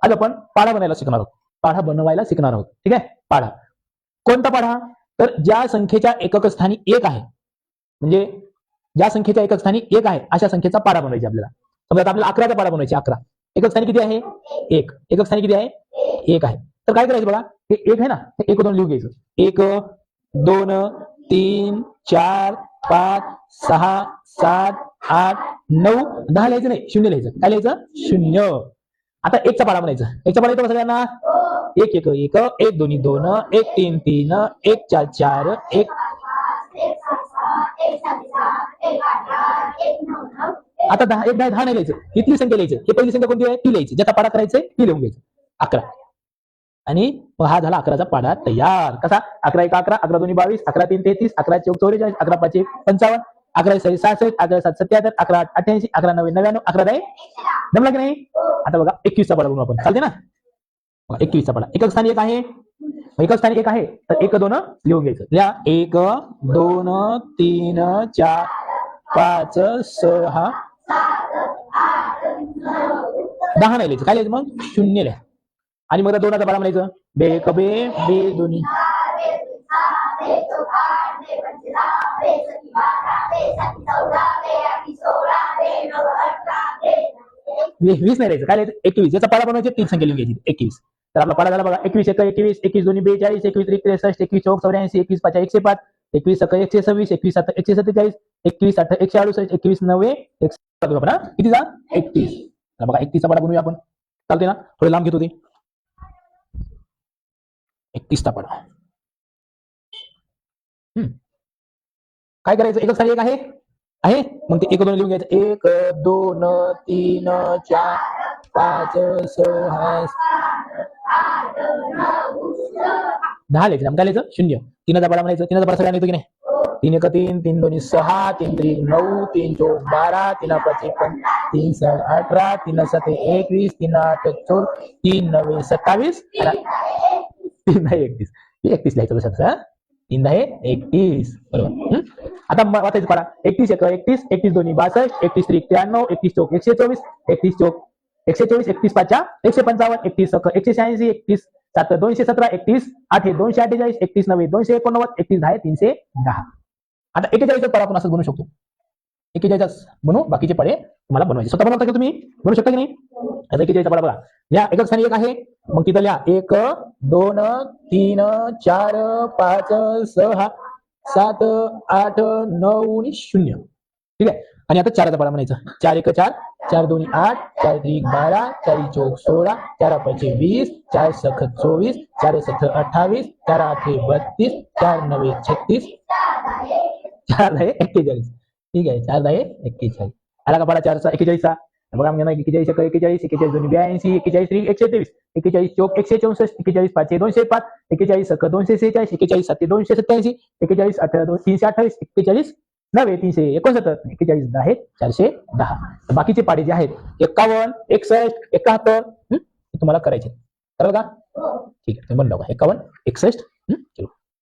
आज आपण पाढा बनायला शिकणार आहोत. पाढा बनवायला शिकणार आहोत. ठीक आहे. पाढा कोणता पाढा? तर ज्या संख्येच्या एकक स्थानी 1 आहे, म्हणजे ज्या संख्येच्या एकक स्थानी 1 आहे अशा संख्येचा पाढा बनवायचा आपल्याला. समजा आपल्याला 11चा पाढा बनवायचा. 11 एकक स्थानी किती आहे? 1. एकक स्थानी किती आहे? 1 आहे. तर काय करायचं बघा, हे 1 आहे ना, हे 1 2 लिहून घ्यायचं. 1 2 3 4 5 6 7 8 9 10 लिहायचं नाही, 0 लिहायचं. काय लिहायचं? 0. आता 1चा पाढा बनायचा. 1चा पाढा येतो सगळ्यांना? 1 1 1 1 2 2 1 3 3 1 4 4 1. आता 10 1 10 10 नाही लिहायचं. इथली संख्या लिहायची. ही पहिली संख्या कोणती आहे? ती लिहायची. ज्याचा पाढा करायचा आहे ती लिहून घ्यायचं. 11. आणि हा झाला 11चा पाढा तयार. कसा? 11 1 11 11 2 22 11 3 33 11 4 44 11 5 55 11 6 66 11 7 77 11 8 88 11 9 99 11 10 जमला की नाही? आता बघा 21चा पाढा बनवू आपण. चालते ना? 21चा पाढा. एकक स्थानी 1 आहे. एकक स्थानी 1 आहे तर 1 2 लिहून घ्यायचं. लिहा 1 2 3 4 5 6 10 नाही लिहायचं. काय लिहायचं मग? 0 लिहा. आणि मग 2चा पाढा म्हणायचं. बे एक बे बे दोन्ही 20 नाही लिहायचं. काय लिहायचं? 21. याचा पाढा बनवायचे 3 संख्या लिहून घ्यायची. 21. तर आपला पाढा झाला बघा. 21 1 21 21 2 42 21 3 63 21 4 84 21 5 105 21 1 126 21 7 147 21 8 168 21 9 किती जा? 31. बघा 31चा पाढा बनवूया आपण. चालते ना? थोडे लांब घेतो ते. 31चा पाढा. काय करायचं? एकच स्थानी 1 आहे आहे मग ते 1 2 लिहून घ्यायचं. 1 2 3 4 5 6 10 लिहायचं. काय लिहायचं? 0. 3चा पाढा म्हणायचं. 3चा पाढा सगळ्यांना येतो की नाही? 3 1 3 3 2 6 3 3 9 3 4 12 3 5 3 6 18 3 7 21 3 8 4 3 9 27 3 31. 31 लिहायचं तसं. 3 31. बरोबर. आता वाचायचं पाढा. 31 1 31 31 2 62 31 3 93 31 4 124 31 4 124 31 5 155 31 186 31 7 217 31 8 248 31 9 289 31 10 310. आता 41चा पाढा आपण असं बनवू शकतो. 41 बनवू. बाकीचे पाढे तुम्हाला बनवायचे. स्वतः बनवता का तुम्ही? बनवू शकता की नाही? आता 41चा पाढा बघा. या एकक स्थानी 1 आहे. मग तिथं लिहा 1 2 3 4 5 6 7 8 9 आणि 0. ठीक आहे. आणि आता 4चा पाढा म्हणायचं. 4 1 4 4 2 8 4 3 12 4 4 16 4 5 20 4 6 24 4 7 28 4 8 32 4 9 36 4 10 41. ठीक आहे. 4 10 41. आला का पाढा 4चा 41चा? बघा म्हणजे 41 1 41 41 2 82 41 3 123 41 4 164 41 5 205 41 1 246 41 7 287 41 8 328 41 9 369 41 10 410. बाकीचे पाढे जे आहेत 51 61 71 तुम्हाला करायचे. कळलं का? ठीक आहे. म्हणलं 51 61.